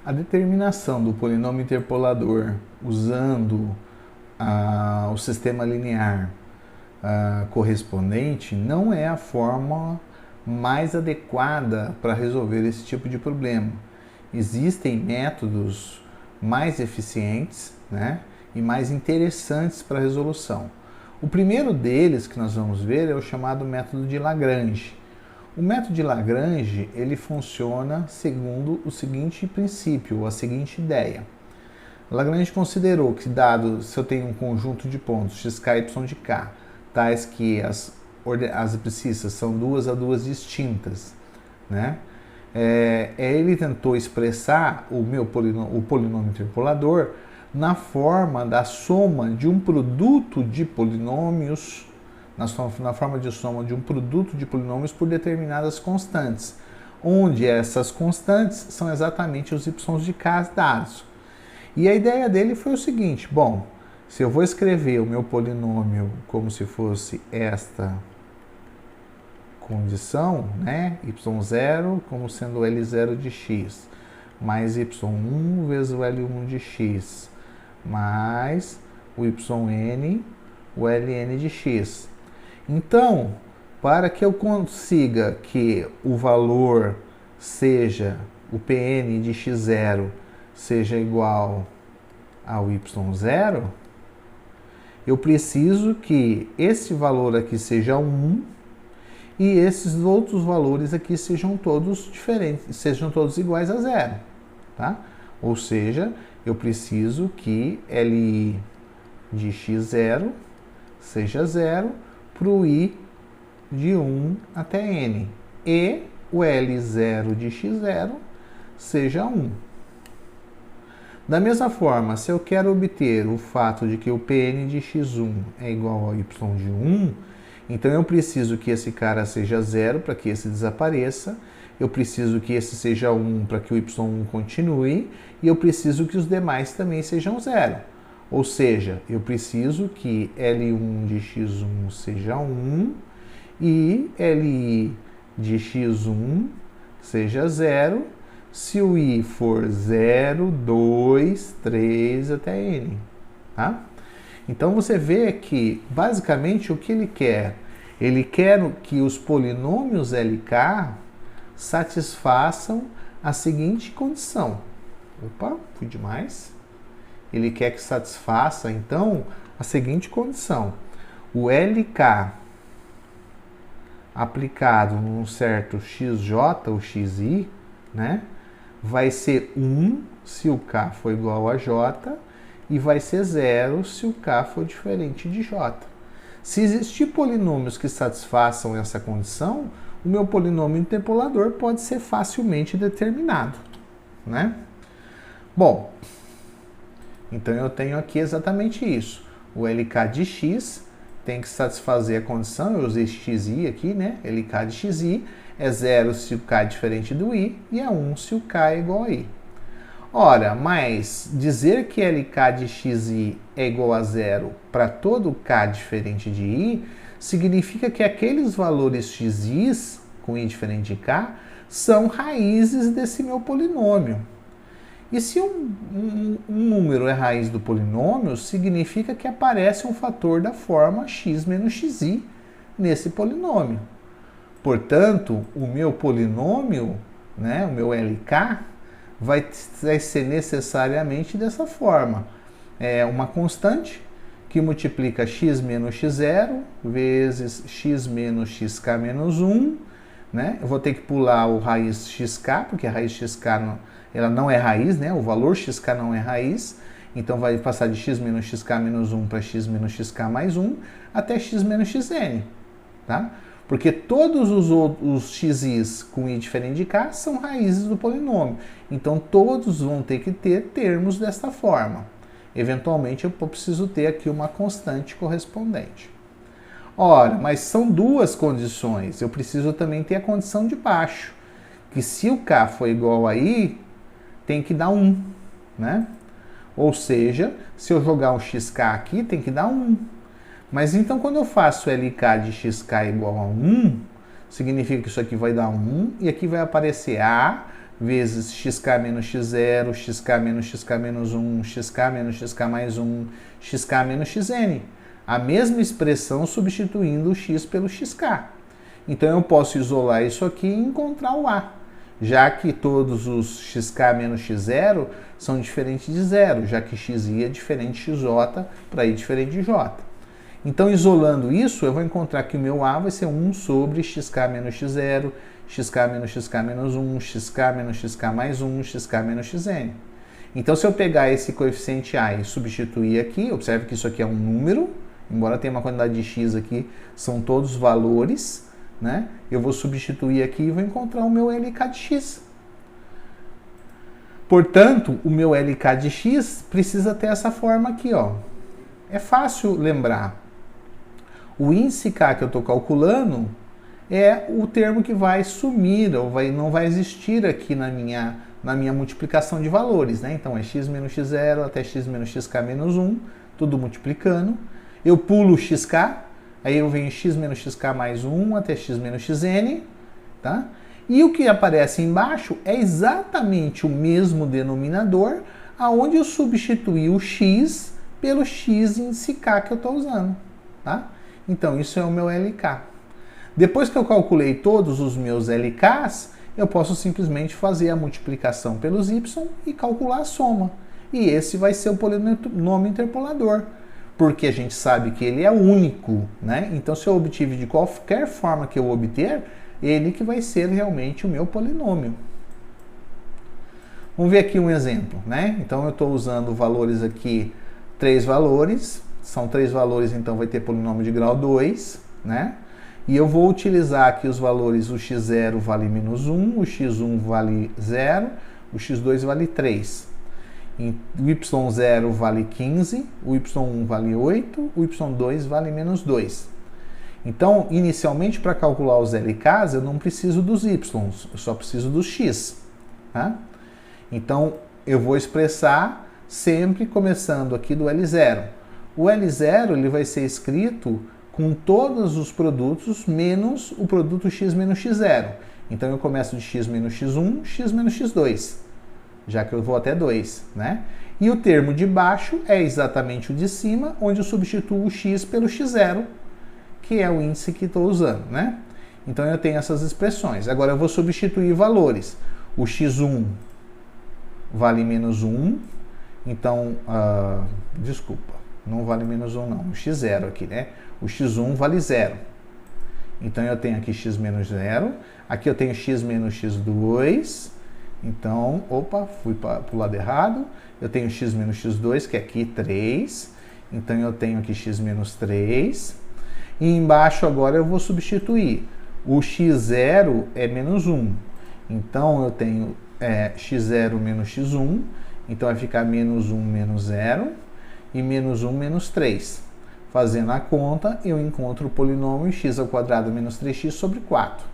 A determinação do polinômio interpolador usando o sistema linear correspondente não é a forma mais adequada para resolver esse tipo de problema. Existem métodos mais eficientes, né, e mais interessantes para a resolução. O primeiro deles que nós vamos ver é o chamado método de Lagrange. O método de Lagrange ele funciona segundo o seguinte princípio, ou a seguinte ideia. Lagrange considerou que, dado se eu tenho um conjunto de pontos xk e y de k, tais que as abscissas são duas a duas distintas, né? Ele tentou expressar o polinômio interpolador na forma da soma de um produto de polinômios, na forma de soma de um produto de polinômios por determinadas constantes, onde essas constantes são exatamente os y de k dados. E a ideia dele foi o seguinte: bom, se eu vou escrever o meu polinômio como se fosse esta condição, né, y0 como sendo L0 de x, mais y1 vezes o L1 de x, mais o yn, o ln de x. Então, para que eu consiga que o valor seja, o Pn de x0 seja igual ao y0, eu preciso que esse valor aqui seja 1 e esses outros valores aqui sejam todos diferentes, sejam todos iguais a zero, tá? Ou seja, eu preciso que Li de x0 seja 0 para o i de 1 até n e o L0 de x0 seja 1. Da mesma forma, se eu quero obter o fato de que o Pn de x1 é igual ao y de 1, então eu preciso que esse cara seja 0 para que esse desapareça, eu preciso que esse seja 1 para que o y1 continue, e eu preciso que os demais também sejam 0. Ou seja, eu preciso que L1 de x1 seja 1 e Li de x1 seja 0, se o i for 0, 2, 3 até n, tá? Então você vê que basicamente o que ele quer que os polinômios LK satisfaçam a seguinte condição. Opa, fui demais. Ele quer que satisfaça então a seguinte condição. O LK aplicado num certo xj ou xi, né, vai ser 1 se o k for igual a j e vai ser 0 se o k for diferente de j. Se existir polinômios que satisfaçam essa condição, o meu polinômio interpolador pode ser facilmente determinado, né? Bom, então eu tenho aqui exatamente isso. O LK de x tem que satisfazer a condição, eu usei xi aqui, né? LK de xi é 0 se o k é diferente do i e é 1 se o k é igual a i. Ora, mas dizer que LK de xi é igual a 0 para todo k diferente de i significa que aqueles valores xi com i diferente de k são raízes desse meu polinômio. E se um número é raiz do polinômio, significa que aparece um fator da forma x menos xi nesse polinômio. Portanto, o meu polinômio, né, o meu LK, vai ser necessariamente dessa forma. É uma constante que multiplica x menos x0 vezes x menos xk menos 1. Né? Eu vou ter que pular o raiz xk, porque a raiz xk ela não é raiz, né? O valor xk não é raiz. Então vai passar de x menos xk menos 1 para x menos xk mais 1 até x menos xn. Tá? Porque todos os xis com i diferente de k são raízes do polinômio. Então, todos vão ter que ter termos desta forma. Eventualmente, eu preciso ter aqui uma constante correspondente. Ora, mas são duas condições. Eu preciso também ter a condição de baixo. Que se o k for igual a i, tem que dar 1. Né? Ou seja, se eu jogar um xk aqui, tem que dar 1. Mas então, quando eu faço LK de xk igual a 1, significa que isso aqui vai dar 1 e aqui vai aparecer A vezes xk menos x0, xk menos xk menos 1, xk menos xk mais 1, xk menos xn. A mesma expressão substituindo o x pelo xk. Então eu posso isolar isso aqui e encontrar o A, já que todos os xk menos x0 são diferentes de zero, já que xi é diferente de xj para i diferente de j. Então, isolando isso, eu vou encontrar que o meu A vai ser 1 sobre xk menos x0, xk menos xk menos 1, xk menos xk mais 1, xk menos xn. Então, se eu pegar esse coeficiente A e substituir aqui, observe que isso aqui é um número, embora tenha uma quantidade de x aqui, são todos valores, né? Eu vou substituir aqui e vou encontrar o meu LK de x. Portanto, o meu LK de x precisa ter essa forma aqui, ó. É fácil lembrar. O índice K que eu estou calculando é o termo que vai sumir, ou não vai existir aqui na minha multiplicação de valores, né? Então é x menos x0 até x menos xk menos 1, tudo multiplicando. Eu pulo o xk, aí eu venho x menos xk mais 1 até x menos xn, tá? E o que aparece embaixo é exatamente o mesmo denominador, aonde eu substituí o x pelo x índice K que eu estou usando, tá? Então, isso é o meu LK. Depois que eu calculei todos os meus LKs, eu posso simplesmente fazer a multiplicação pelos y e calcular a soma. E esse vai ser o polinômio interpolador, porque a gente sabe que ele é único, né? Então, se eu obtive de qualquer forma que eu obter, ele que vai ser realmente o meu polinômio. Vamos ver aqui um exemplo, né? Então, eu estou usando valores aqui, 3 valores, são 3 valores, então vai ter polinômio de grau 2, né? E eu vou utilizar aqui os valores, o x0 vale menos 1, o x1 vale 0, o x2 vale 3. O y0 vale 15, o y1 vale 8, o y2 vale menos 2. Então, inicialmente, para calcular os LKs, eu não preciso dos y, eu só preciso dos x, tá? Então, eu vou expressar sempre começando aqui do L0. O L0 ele vai ser escrito com todos os produtos menos o produto x menos x0. Então eu começo de x menos x1, x menos x2, já que eu vou até 2, né? E o termo de baixo é exatamente o de cima, onde eu substituo o x pelo x0, que é o índice que estou usando, né? Então eu tenho essas expressões. Agora eu vou substituir valores. O x1 vale menos 1, então, desculpa. Não vale menos 1 não, o x0 aqui, né? O x1 vale 0. Então, eu tenho aqui x menos 0. Aqui eu tenho x menos x2. Então, opa, fui para o lado errado. Eu tenho x menos x2, que é aqui 3. Então, eu tenho aqui x menos 3. E embaixo agora eu vou substituir. O x0 é menos 1. Então, eu tenho x0 menos x1. Então, vai ficar menos 1 menos 0. E menos 1 menos 3. Fazendo a conta, eu encontro o polinômio x ao quadrado menos 3x sobre 4.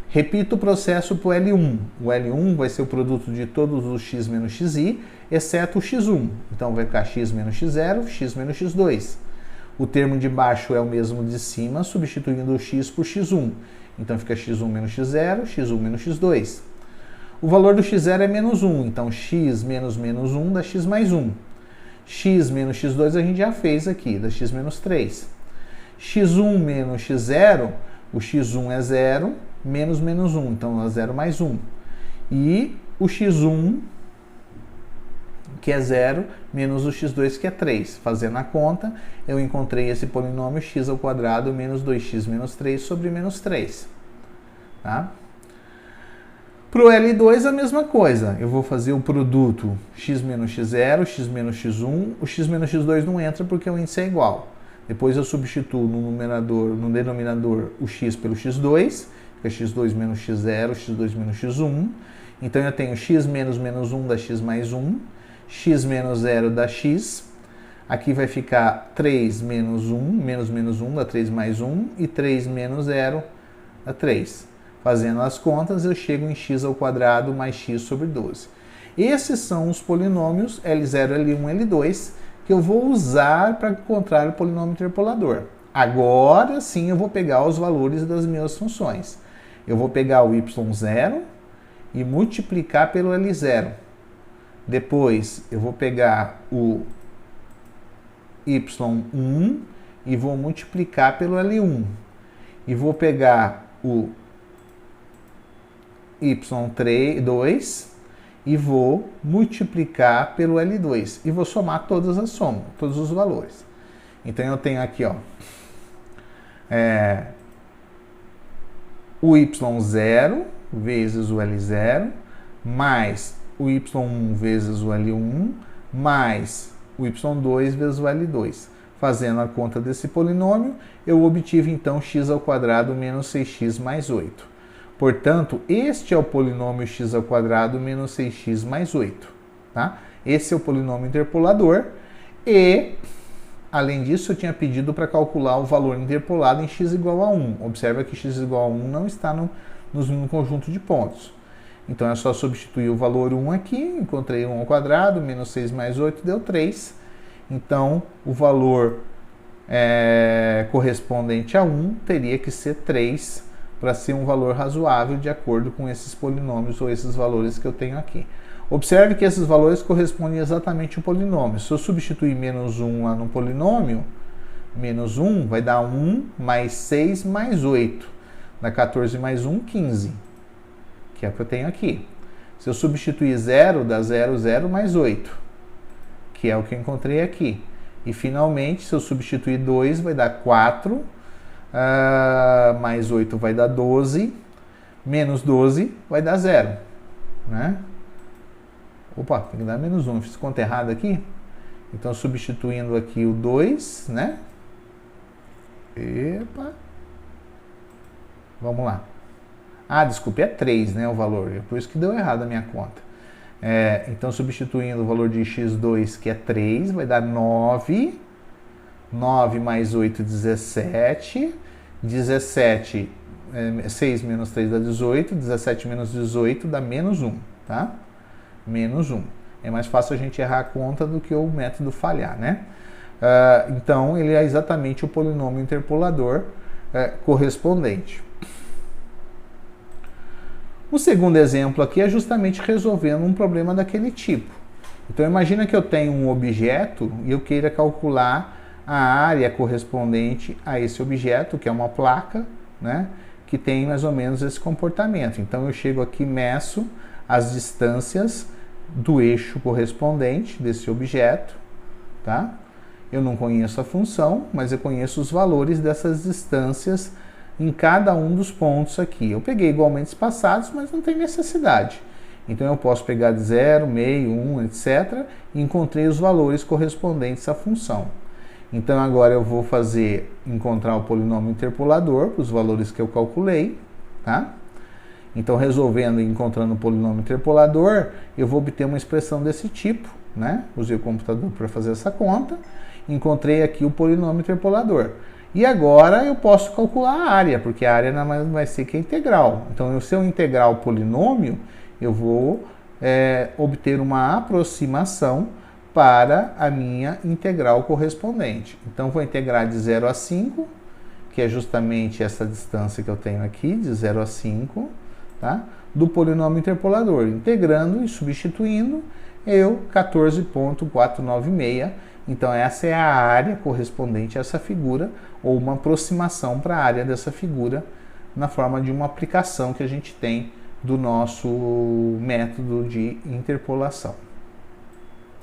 Repito o processo para o L1. O L1 vai ser o produto de todos os x menos xi, exceto o x1. Então vai ficar x menos x0, x menos x2. O termo de baixo é o mesmo de cima, substituindo o x por x1. Então fica x1 menos x0, x1 menos x2. O valor do x0 é menos 1, então x menos menos 1 dá x mais 1. X menos x2 a gente já fez aqui, dá x menos 3. x1 menos x0, o x1 é 0, menos menos 1, então dá 0 mais 1. E o x1, que é 0, menos o x2, que é 3. Fazendo a conta, eu encontrei esse polinômio x ao quadrado menos 2x menos 3 sobre menos 3. Tá? Para o L2 a mesma coisa, eu vou fazer o produto x menos x0, x menos x1, o x menos x2 não entra porque o índice é igual. Depois eu substituo no denominador o x pelo x2, fica x2 menos x0, x2 menos x1. Então eu tenho x menos menos 1 dá x mais 1, x menos 0 dá x. Aqui vai ficar 3 menos 1, menos menos 1 dá 3 mais 1, e 3 menos 0 dá 3. Fazendo as contas, eu chego em x ao quadrado mais x sobre 12. Esses são os polinômios L0, L1, L2 que eu vou usar para encontrar o polinômio interpolador. Agora sim eu vou pegar os valores das minhas funções. Eu vou pegar o y0 e multiplicar pelo L0. Depois eu vou pegar o y1 e vou multiplicar pelo L1. E vou pegar o y2 e vou multiplicar pelo L2. E vou somar todas as somas, todos os valores. Então eu tenho aqui, ó, o y0 vezes o L0, mais o y1 vezes o L1, mais o y2 vezes o L2. Fazendo a conta desse polinômio, eu obtive então x² menos 6x mais 8. Portanto, este é o polinômio x² menos 6x mais 8. Tá? Esse é o polinômio interpolador e, além disso, eu tinha pedido para calcular o valor interpolado em x igual a 1. Observa que x igual a 1 não está no conjunto de pontos. Então é só substituir o valor 1 aqui, encontrei 1² menos 6 mais 8 deu 3. Então o valor correspondente a 1 teria que ser 3 para ser um valor razoável de acordo com esses polinômios ou esses valores que eu tenho aqui. Observe que esses valores correspondem exatamente ao polinômio. Se eu substituir menos 1 lá no polinômio, menos 1 vai dar 1 mais 6 mais 8. Dá 14 mais 1, 15. Que é o que eu tenho aqui. Se eu substituir 0, dá 0, 0 mais 8. Que é o que eu encontrei aqui. E finalmente, se eu substituir 2, vai dar 4. Mais 8 vai dar 12. Menos 12 vai dar 0. Né? Opa, tem que dar menos 1. Fiz conta errada aqui. Então, substituindo aqui o 2, né? Epa. Vamos lá. Desculpe, é 3, né, o valor. É por isso que deu errado a minha conta. Então, substituindo o valor de x2, que é 3, vai dar 9. 9 mais 8, 17. 17, 6 menos 3 dá 18. 17 menos 18 dá menos 1, tá? Menos 1. É mais fácil a gente errar a conta do que o método falhar, né? Então, ele é exatamente o polinômio interpolador correspondente. O segundo exemplo aqui é justamente resolvendo um problema daquele tipo. Então, imagina que eu tenho um objeto e eu queira calcular a área correspondente a esse objeto, que é uma placa, né, que tem mais ou menos esse comportamento. Então, eu chego aqui e meço as distâncias do eixo correspondente desse objeto, tá? Eu não conheço a função, mas eu conheço os valores dessas distâncias em cada um dos pontos aqui. Eu peguei igualmente espaçados, mas não tem necessidade. Então eu posso pegar de 0, meio, 1, etc. e encontrei os valores correspondentes à função. Então agora eu vou encontrar o polinômio interpolador para os valores que eu calculei, tá? Então resolvendo e encontrando o polinômio interpolador, eu vou obter uma expressão desse tipo, né? Usei o computador para fazer essa conta, encontrei aqui o polinômio interpolador. E agora eu posso calcular a área, porque a área nada mais vai ser que a integral. Então, se eu integrar o polinômio, eu vou obter uma aproximação para a minha integral correspondente. Então, vou integrar de 0 a 5, que é justamente essa distância que eu tenho aqui, de 0 a 5, tá? Do polinômio interpolador. Integrando e substituindo, 14,496. Então, essa é a área correspondente a essa figura, ou uma aproximação para a área dessa figura, na forma de uma aplicação que a gente tem do nosso método de interpolação.